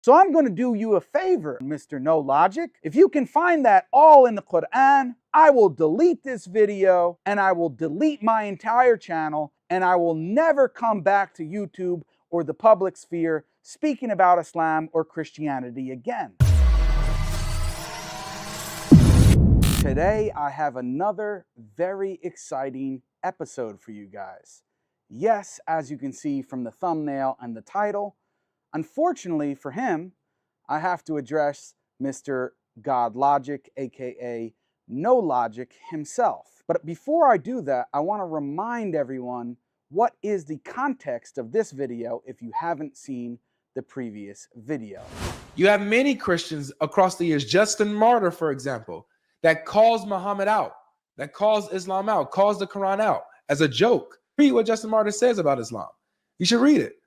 So I'm going to do you a favor, Mr. No Logic. If you can find that all in the Quran, I will delete this video and I will delete my entire channel and I will never come back to YouTube or the public sphere speaking about Islam or Christianity again. Today, I have another very exciting episode for you guys. Yes, as you can see from the thumbnail and the title, unfortunately for him, I have to address Mr. Godlogic, aka No Logic himself. But before I do that, I want to remind everyone what is the context of this video if you haven't seen the previous video. You have many Christians across the years, Justin Martyr, for example, that calls Muhammad out, that calls Islam out, calls the Quran out as a joke. Read what Justin Martyr says about Islam. You should read it.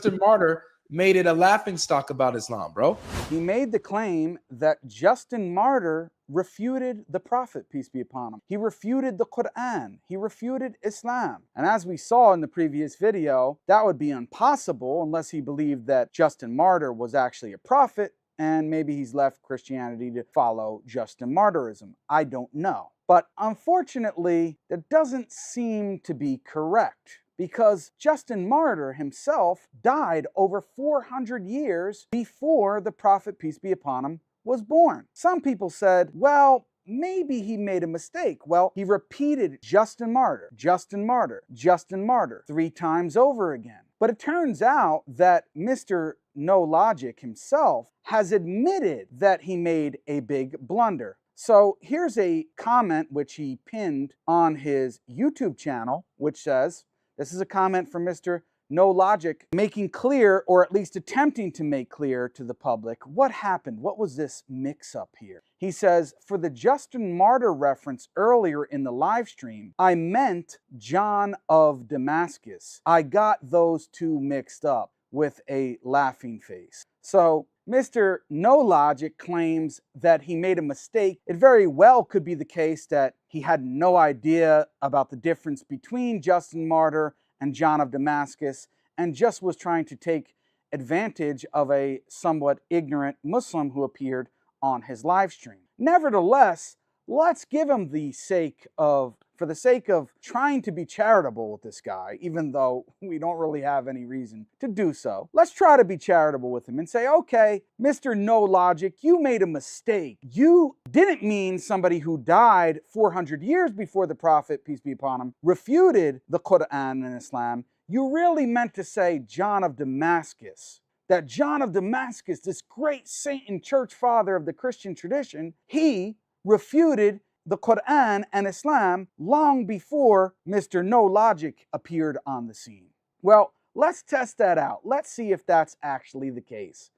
Justin Martyr made it a laughing stock about Islam, bro. He made the claim that Justin Martyr refuted the Prophet, peace be upon him. He refuted the Quran. He refuted Islam. And as we saw in the previous video, that would be impossible unless he believed that Justin Martyr was actually a prophet, and maybe he's left Christianity to follow Justin Martyrism. I don't know. But unfortunately, that doesn't seem to be correct, because Justin Martyr himself died over 400 years before the Prophet, peace be upon him, was born. Some people said, well, maybe he made a mistake. Well, he repeated Justin Martyr, Justin Martyr, Justin Martyr 3 times over again. But it turns out that Mr. No Logic himself has admitted that he made a big blunder. So here's a comment which he pinned on his YouTube channel, which says, this is a comment from Mr. No Logic, making clear, or at least attempting to make clear to the public, what happened. What was this mix-up here? He says, for the Justin Martyr reference earlier in the live stream, I meant John of Damascus. I got those two mixed up, with a laughing face. So Mr. No Logic claims that he made a mistake. It very well could be the case that he had no idea about the difference between Justin Martyr and John of Damascus, and just was trying to take advantage of a somewhat ignorant Muslim who appeared on his live stream. Nevertheless, let's give him for the sake of trying to be charitable with this guy, even though we don't really have any reason to do so, let's try to be charitable with him and say, okay, Mr. No Logic, you made a mistake. You didn't mean somebody who died 400 years before the Prophet, peace be upon him, refuted the Quran and Islam. You really meant to say John of Damascus. That John of Damascus, this great saint and church father of the Christian tradition, he refuted the Quran and Islam long before Mr. No Logic appeared on the scene. Well, let's test that out. Let's see if that's actually the case.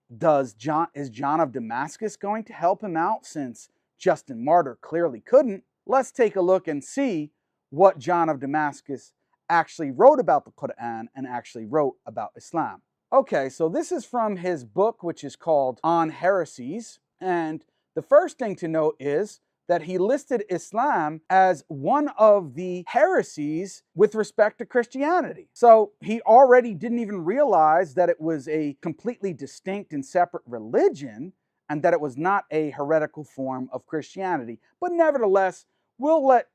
Is John of Damascus going to help him out, since Justin Martyr clearly couldn't? Let's take a look and see what John of Damascus actually wrote about the Quran and actually wrote about Islam. Okay, so this is from his book, which is called On Heresies. And the first thing to note is that he listed Islam as one of the heresies with respect to Christianity. So he already didn't even realize that it was a completely distinct and separate religion, and that it was not a heretical form of Christianity. But nevertheless, we'll let,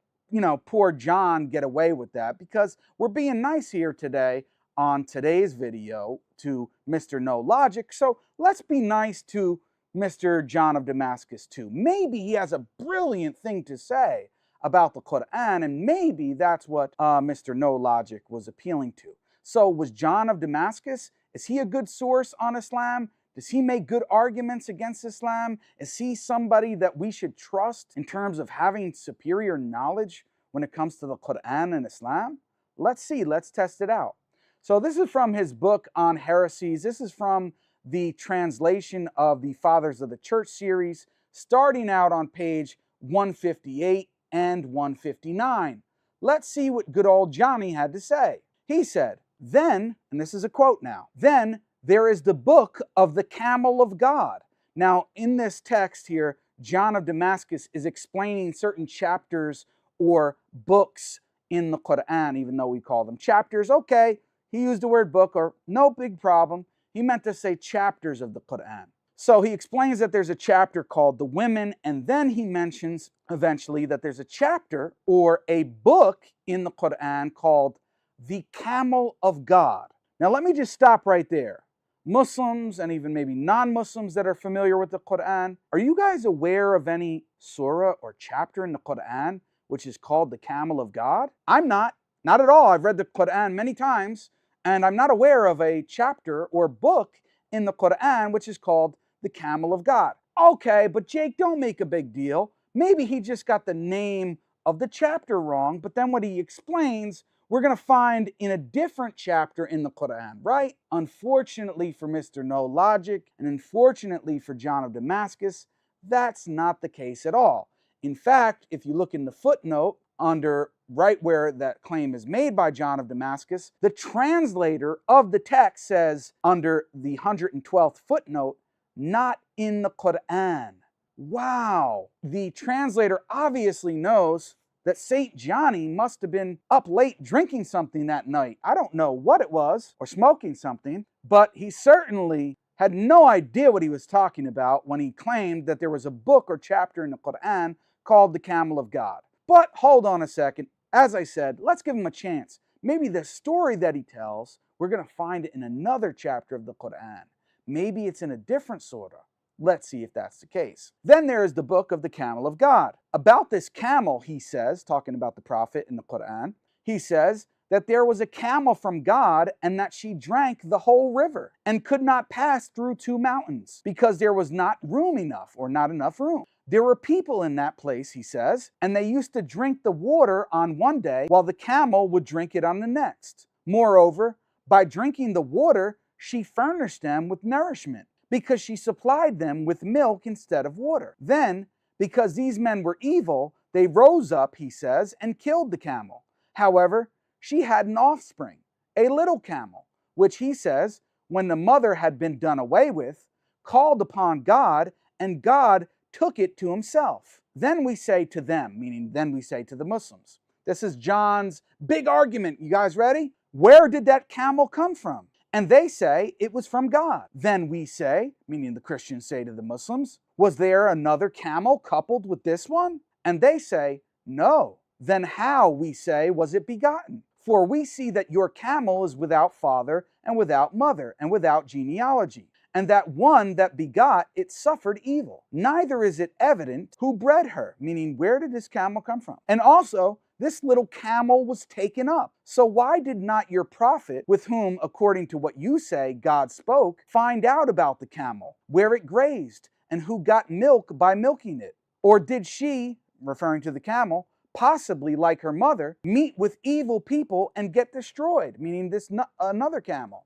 poor John get away with that, because we're being nice here today on today's video to Mr. No Logic. So let's be nice to Mr. John of Damascus too. Maybe he has a brilliant thing to say about the Quran, and maybe that's what Mr. No Logic was appealing to. So was John of Damascus, is he a good source on Islam? Does he make good arguments against Islam? Is he somebody that we should trust in terms of having superior knowledge when it comes to the Quran and Islam? Let's see, let's test it out. So this is from his book On Heresies. This is from the translation of the Fathers of the Church series, starting out on page 158 and 159. Let's see what good old Johnny had to say. He said, then, and this is a quote now, then there is the book of the camel of God. Now, in this text here, John of Damascus is explaining certain chapters or books in the Quran, even though we call them chapters. Okay, he used the word book, or no big problem. He meant to say chapters of the Quran. So he explains that there's a chapter called The Women, and then he mentions eventually that there's a chapter or a book in the Quran called The Camel of God. Now let me just stop right there. Muslims and even maybe non-Muslims that are familiar with the Quran, are you guys aware of any surah or chapter in the Quran which is called the Camel of God? I'm not at all. I've read the Quran many times, and I'm not aware of a chapter or book in the Quran which is called the Camel of God. Okay, but Jake, don't make a big deal. Maybe he just got the name of the chapter wrong, but then what he explains, we're going to find in a different chapter in the Quran, right? Unfortunately for Mr. No Logic, and unfortunately for John of Damascus, that's not the case at all. In fact, if you look in the footnote under right where that claim is made by John of Damascus, the translator of the text says under the 112th footnote, not in the Quran. Wow. The translator obviously knows that St. Johnny must have been up late drinking something that night. I don't know what it was, or smoking something, but he certainly had no idea what he was talking about when he claimed that there was a book or chapter in the Quran called the Camel of God. But hold on a second. As I said, let's give him a chance. Maybe the story that he tells, we're going to find it in another chapter of the Quran. Maybe it's in a different surah. Let's see if that's the case. Then there is the book of the Camel of God. About this camel, he says, talking about the Prophet in the Quran, he says that there was a camel from God and that she drank the whole river and could not pass through two mountains because there was not room enough or not enough room. There were people in that place, he says, and they used to drink the water on one day while the camel would drink it on the next. Moreover, by drinking the water, she furnished them with nourishment because she supplied them with milk instead of water. Then, because these men were evil, they rose up, he says, and killed the camel. However, she had an offspring, a little camel, which he says, when the mother had been done away with, called upon God, and God took it to himself. Then we say to them, meaning then we say to the Muslims. This is John's big argument. You guys ready? Where did that camel come from? And they say it was from God. Then we say, meaning the Christians say to the Muslims, was there another camel coupled with this one? And they say, no. Then how, we say, was it begotten? For we see that your camel is without father and without mother and without genealogy, and that one that begot it suffered evil. Neither is it evident who bred her, meaning where did this camel come from? And also, this little camel was taken up. So why did not your prophet, with whom, according to what you say, God spoke, find out about the camel, where it grazed, and who got milk by milking it? Or did she, referring to the camel, possibly like her mother, meet with evil people and get destroyed, meaning this another camel?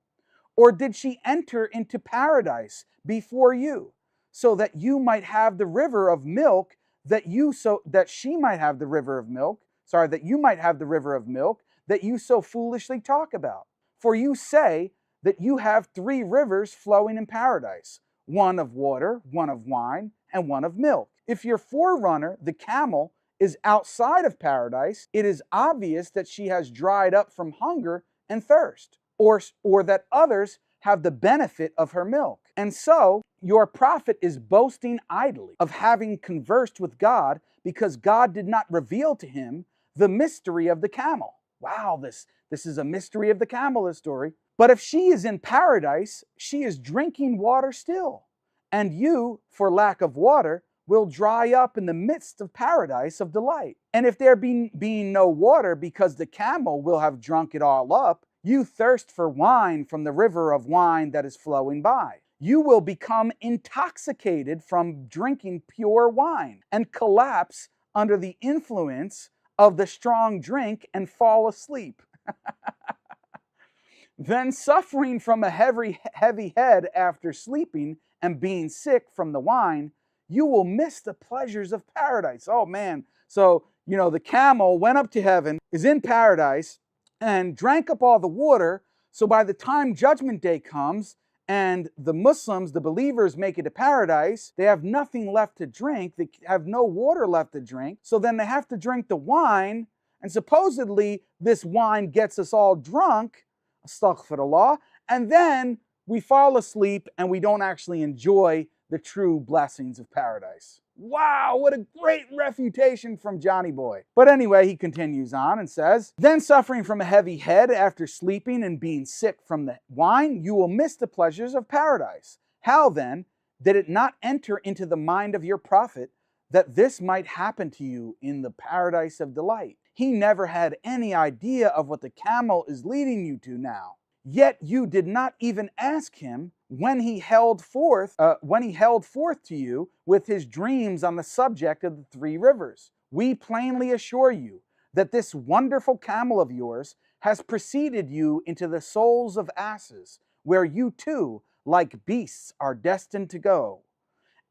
Or did she enter into paradise before you, so that you might have the river of milk, that you might have the river of milk that you so foolishly talk about? For you say that you have 3 rivers flowing in paradise, one of water, one of wine, and one of milk. If your forerunner, the camel, is outside of paradise, it is obvious that she has dried up from hunger and thirst, or that others have the benefit of her milk. And so your prophet is boasting idly of having conversed with God because God did not reveal to him the mystery of the camel. Wow, this is a mystery of the camel, this story. But if she is in paradise, she is drinking water still. And you, for lack of water, will dry up in the midst of paradise of delight. And if there being no water because the camel will have drunk it all up, you thirst for wine from the river of wine that is flowing by. You will become intoxicated from drinking pure wine and collapse under the influence of the strong drink and fall asleep. Then, suffering from a heavy head after sleeping and being sick from the wine, you will miss the pleasures of paradise. Oh man. So, the camel went up to heaven, is in paradise, and drank up all the water. So by the time Judgment Day comes and the Muslims, the believers, make it to paradise, they have nothing left to drink. They have no water left to drink. So then they have to drink the wine. And supposedly this wine gets us all drunk. Astaghfirullah. And then we fall asleep and we don't actually enjoy the true blessings of paradise. Wow, what a great refutation from Johnny Boy. But anyway, he continues on and says, then suffering from a heavy head after sleeping and being sick from the wine, you will miss the pleasures of paradise. How then did it not enter into the mind of your prophet that this might happen to you in the paradise of delight? He never had any idea of what the camel is leading you to now. Yet you did not even ask him when he held forth to you with his dreams on the subject of the three rivers. We plainly assure you that this wonderful camel of yours has preceded you into the souls of asses, where you too, like beasts, are destined to go.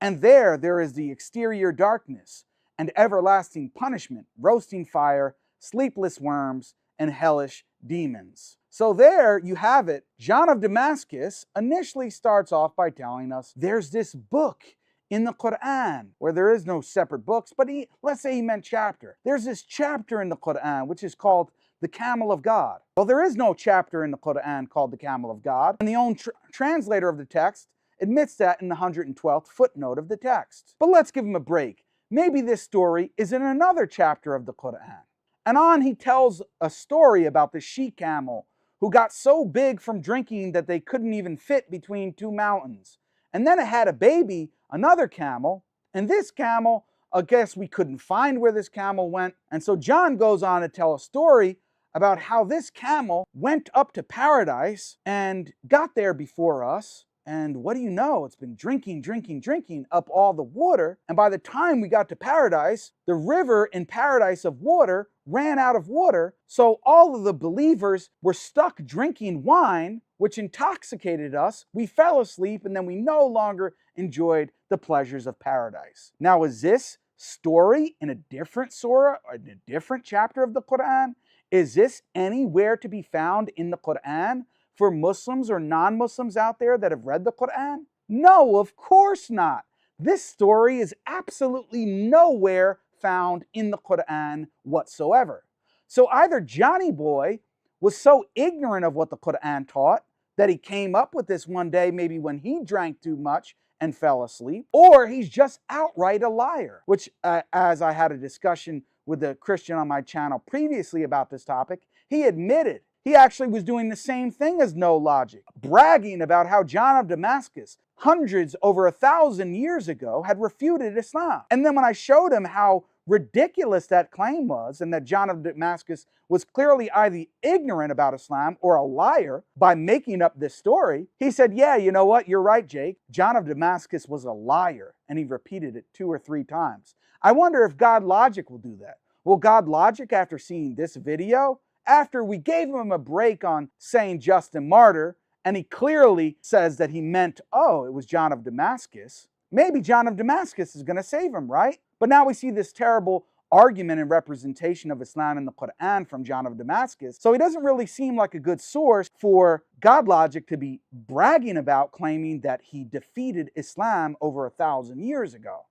And there is the exterior darkness and everlasting punishment, roasting fire, sleepless worms, and hellish demons. So there you have it. John of Damascus initially starts off by telling us there's this book in the Quran, where there is no separate books, but let's say he meant chapter. There's this chapter in the Quran which is called the Camel of God. Well, there is no chapter in the Quran called the Camel of God, and the own translator of the text admits that in the 112th footnote of the text. But let's give him a break. Maybe this story is in another chapter of the Quran. And on he tells a story about the she-camel who got so big from drinking that they couldn't even fit between two mountains. And then it had a baby, another camel, and this camel, I guess we couldn't find where this camel went. And so John goes on to tell a story about how this camel went up to paradise and got there before us. And what do you know? It's been drinking up all the water. And by the time we got to paradise, the river in paradise of water ran out of water. So all of the believers were stuck drinking wine, which intoxicated us. We fell asleep and then we no longer enjoyed the pleasures of paradise. Now, is this story in a different surah or in a different chapter of the Quran? Is this anywhere to be found in the Quran for Muslims or non-Muslims out there that have read the Quran? No, of course not. This story is absolutely nowhere found in the Quran whatsoever. So either Johnny Boy was so ignorant of what the Quran taught that he came up with this one day, maybe when he drank too much and fell asleep, or he's just outright a liar, which as I had a discussion with a Christian on my channel previously about this topic, he admitted he actually was doing the same thing as No Logic, bragging about how John of Damascus, hundreds, over 1,000 years ago, had refuted Islam. And then when I showed him how ridiculous that claim was, and that John of Damascus was clearly either ignorant about Islam or a liar by making up this story, he said, yeah, you know what, you're right, Jake. John of Damascus was a liar, and he repeated it 2 or 3 times. I wonder if God Logic will do that. Will God Logic, after seeing this video, after we gave him a break on saying Justin Martyr, and he clearly says that he meant, oh, it was John of Damascus, maybe John of Damascus is going to save him, right? But now we see this terrible argument and representation of Islam in the Quran from John of Damascus. So he doesn't really seem like a good source for God Logic to be bragging about, claiming that he defeated Islam over 1,000 years ago.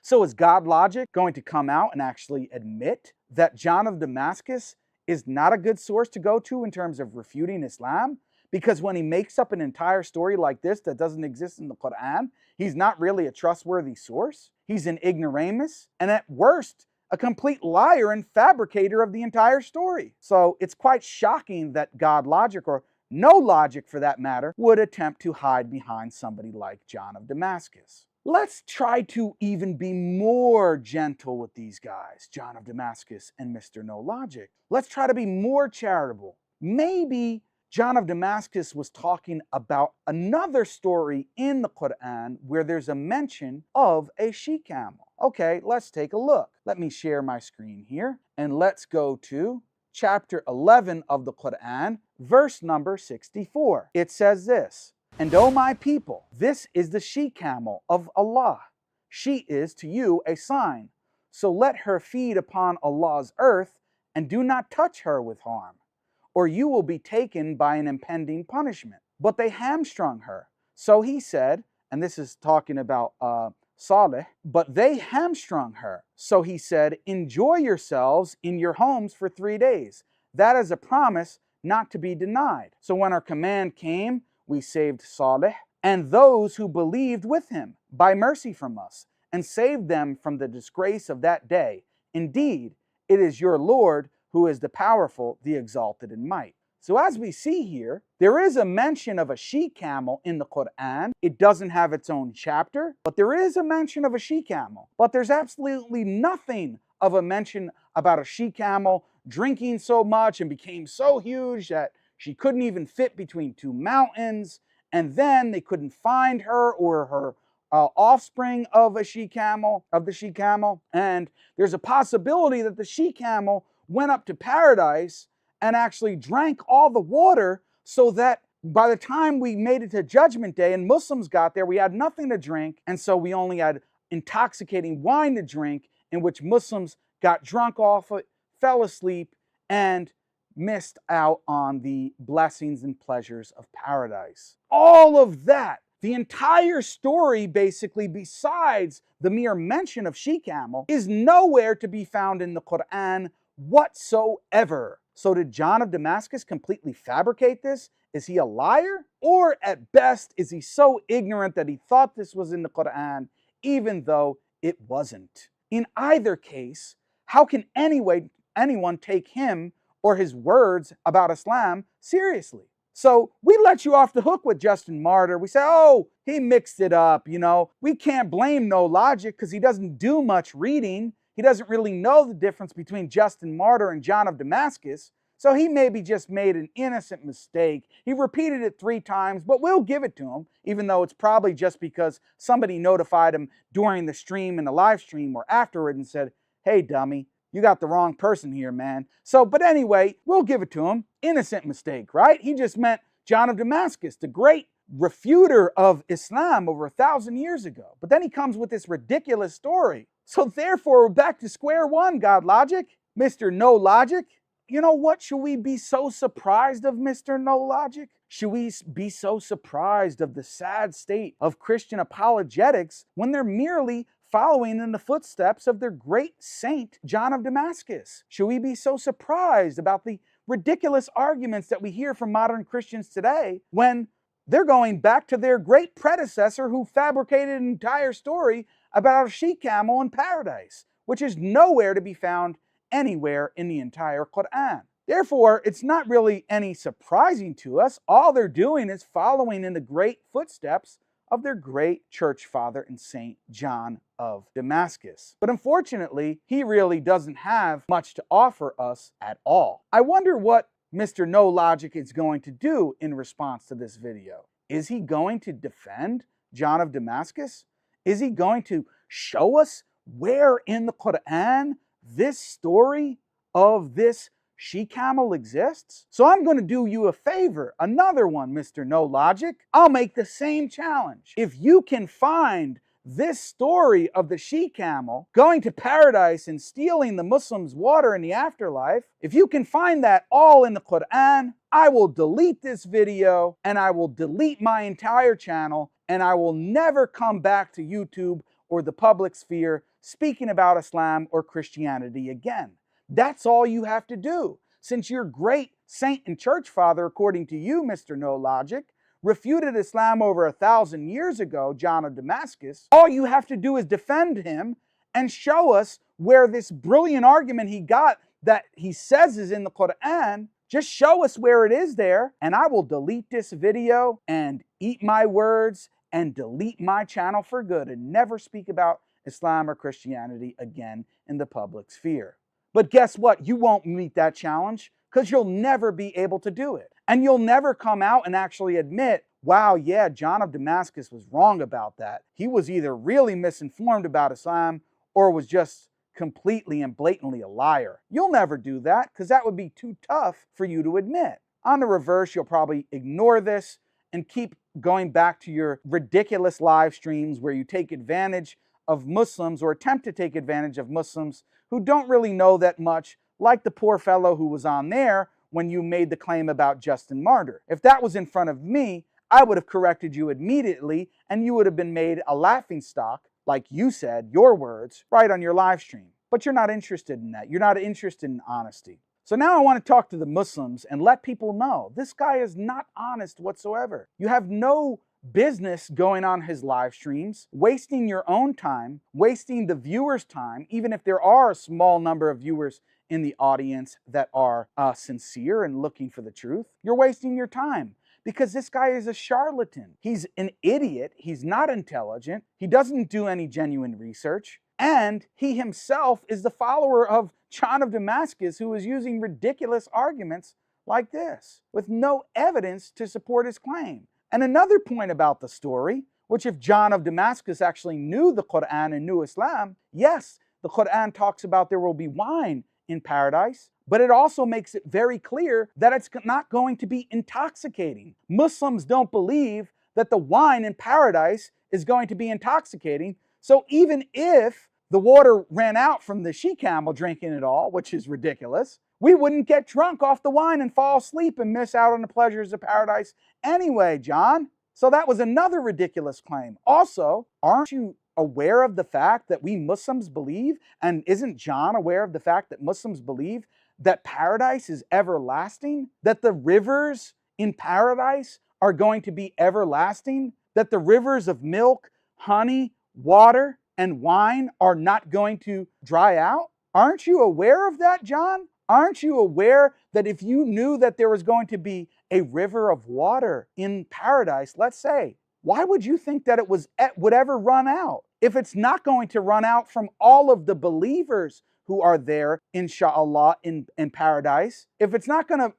So is God Logic going to come out and actually admit that John of Damascus is not a good source to go to in terms of refuting Islam? Because when he makes up an entire story like this that doesn't exist in the Quran, he's not really a trustworthy source. He's an ignoramus, and at worst, a complete liar and fabricator of the entire story. So it's quite shocking that God Logic, or No Logic for that matter, would attempt to hide behind somebody like John of Damascus. Let's try to even be more gentle with these guys, John of Damascus and Mr. No Logic. Let's try to be more charitable. Maybe John of Damascus was talking about another story in the Quran where there's a mention of a she-camel. Okay, let's take a look. Let me share my screen here, and let's go to chapter 11 of the Quran, verse number 64. It says this, "And O my people, this is the she-camel of Allah. She is to you a sign. So let her feed upon Allah's earth, and do not touch her with harm, or you will be taken by an impending punishment." But they hamstrung her. So he said, and this is talking about Saleh, but they hamstrung her. So he said, enjoy yourselves in your homes for 3 days. That is a promise not to be denied. So when our command came, we saved Salih and those who believed with him by mercy from us, and saved them from the disgrace of that day. Indeed, it is your Lord who is the powerful, the exalted in might. So as we see here, there is a mention of a she-camel in the Quran. It doesn't have its own chapter, but there is a mention of a she-camel. But there's absolutely nothing of a mention about a she-camel drinking so much and became so huge that she couldn't even fit between two mountains, and then they couldn't find her or her offspring of the she-camel, and there's a possibility that the she-camel went up to paradise and actually drank all the water, so that by the time we made it to Judgment Day and Muslims got there, we had nothing to drink, and so we only had intoxicating wine to drink, in which Muslims got drunk off it, fell asleep, and missed out on the blessings and pleasures of paradise. All of that, the entire story basically, besides the mere mention of she-camel, is nowhere to be found in the Quran whatsoever. So did John of Damascus completely fabricate this? Is he a liar? Or at best, is he so ignorant that he thought this was in the Quran, even though it wasn't? In either case, how can anyone take him or his words about Islam seriously? So we let you off the hook with Justin Martyr. We say, oh, he mixed it up, you know. We can't blame No Logic because he doesn't do much reading. He doesn't really know the difference between Justin Martyr and John of Damascus. So he maybe just made an innocent mistake. He repeated it 3 times, but we'll give it to him, even though it's probably just because somebody notified him during the stream, in the live stream, or afterward and said, hey, dummy, you got the wrong person here, man. So, but anyway, we'll give it to him. Innocent mistake, right? He just meant John of Damascus, the great refuter of Islam over 1,000 years ago. But then he comes with this ridiculous story. So therefore, we're back to square one, God Logic, Mr. No Logic. You know what? Should we be so surprised of Mr. No Logic? Should we be so surprised of the sad state of Christian apologetics when they're merely following in the footsteps of their great saint, John of Damascus? Should we be so surprised about the ridiculous arguments that we hear from modern Christians today when they're going back to their great predecessor who fabricated an entire story about a she-camel in paradise, which is nowhere to be found anywhere in the entire Quran? Therefore, it's not really any surprising to us. All they're doing is following in the great footsteps of their great church father and saint, John of Damascus. But unfortunately, he really doesn't have much to offer us at all. I wonder what Mr. No Logic is going to do in response to this video. Is he going to defend John of Damascus? Is he going to show us where in the Quran this story of this she-camel exists? So I'm going to do you a favor, another one, Mr. No Logic. I'll make the same challenge. If you can find this story of the she-camel going to paradise and stealing the Muslims' water in the afterlife, if you can find that all in the Quran, I will delete this video and I will delete my entire channel, and I will never come back to YouTube or the public sphere speaking about Islam or Christianity again. That's all you have to do. Since your great saint and church father, according to you, Mr. No Logic, refuted Islam over 1,000 years ago, John of Damascus, all you have to do is defend him and show us where this brilliant argument he got that he says is in the Quran, just show us where it is there, and I will delete this video and eat my words and delete my channel for good and never speak about Islam or Christianity again in the public sphere. But guess what? You won't meet that challenge because you'll never be able to do it. And you'll never come out and actually admit, wow, yeah, John of Damascus was wrong about that. He was either really misinformed about Islam or was just completely and blatantly a liar. You'll never do that because that would be too tough for you to admit. On the reverse, you'll probably ignore this and keep going back to your ridiculous live streams where you take advantage of Muslims or attempt to take advantage of Muslims who don't really know that much, like the poor fellow who was on there when you made the claim about Justin Martyr. If that was in front of me, I would have corrected you immediately and you would have been made a laughingstock, like you said, your words, right on your live stream. But you're not interested in that. You're not interested in honesty. So now I want to talk to the Muslims and let people know this guy is not honest whatsoever. You have no business going on his live streams, wasting your own time, wasting the viewers' time, even if there are a small number of viewers in the audience that are sincere and looking for the truth. You're wasting your time because this guy is a charlatan. He's an idiot. He's not intelligent. He doesn't do any genuine research. And he himself is the follower of John of Damascus, who is using ridiculous arguments like this with no evidence to support his claim. And another point about the story, which if John of Damascus actually knew the Quran and knew Islam, yes, the Quran talks about there will be wine in paradise, but it also makes it very clear that it's not going to be intoxicating. Muslims don't believe that the wine in paradise is going to be intoxicating. So even if the water ran out from the she-camel drinking it all, which is ridiculous, we wouldn't get drunk off the wine and fall asleep and miss out on the pleasures of paradise anyway, John. So that was another ridiculous claim. Also, aren't you aware of the fact that we Muslims believe, and isn't John aware of the fact that Muslims believe that paradise is everlasting? That the rivers in paradise are going to be everlasting? That the rivers of milk, honey, water, and wine are not going to dry out? Aren't you aware of that, John? Aren't you aware that if you knew that there was going to be a river of water in paradise, let's say, why would you think that would ever run out? If it's not going to run out from all of the believers who are there, inshallah, in paradise, if it's not going to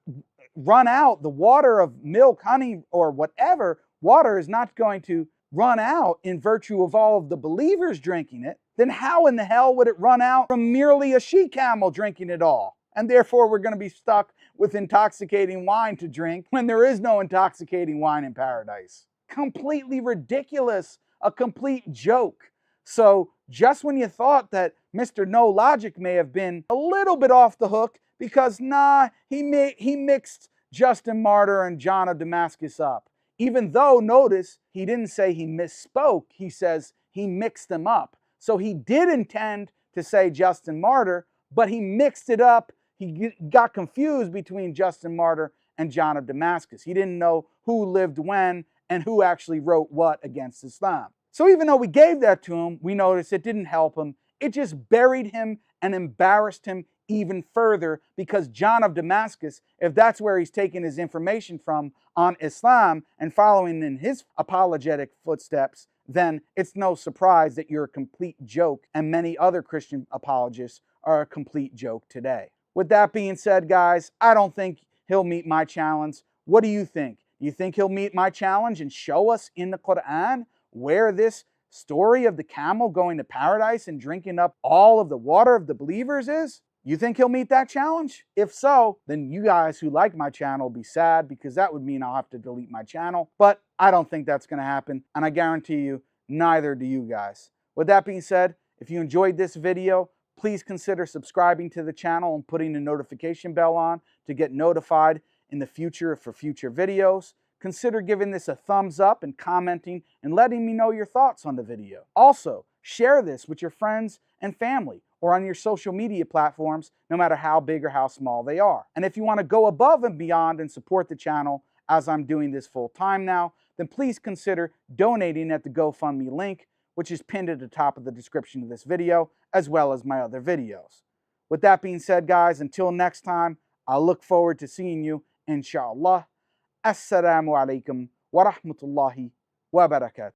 run out, the water of milk, honey, or whatever, water is not going to run out in virtue of all of the believers drinking it, then how in the hell would it run out from merely a she-camel drinking it all? And therefore we're going to be stuck with intoxicating wine to drink when there is no intoxicating wine in paradise. Completely ridiculous, a complete joke. So just when you thought that Mr. No Logic may have been a little bit off the hook because he mixed Justin Martyr and John of Damascus up. Even though, notice, he didn't say he misspoke, he says he mixed them up. So he did intend to say Justin Martyr, but he mixed it up. He got confused between Justin Martyr and John of Damascus. He didn't know who lived when and who actually wrote what against Islam. So even though we gave that to him, we noticed it didn't help him. It just buried him and embarrassed him even further, because John of Damascus, if that's where he's taking his information from on Islam and following in his apologetic footsteps, then it's no surprise that you're a complete joke, and many other Christian apologists are a complete joke today. With that being said, guys, I don't think he'll meet my challenge. What do you think? Do you think he'll meet my challenge and show us in the Quran where this story of the camel going to paradise and drinking up all of the water of the believers is? You think he'll meet that challenge? If so, then you guys who like my channel will be sad, because that would mean I'll have to delete my channel. But I don't think that's going to happen, and I guarantee you, neither do you guys. With that being said, if you enjoyed this video, please consider subscribing to the channel and putting the notification bell on to get notified in the future for future videos. Consider giving this a thumbs up and commenting and letting me know your thoughts on the video. Also, share this with your friends and family or on your social media platforms, no matter how big or how small they are. And if you want to go above and beyond and support the channel, as I'm doing this full time now, then please consider donating at the GoFundMe link, which is pinned at the top of the description of this video, as well as my other videos. With that being said, guys, until next time, I look forward to seeing you, inshallah. Assalamu alaikum wa rahmatullahi wa barakatuh.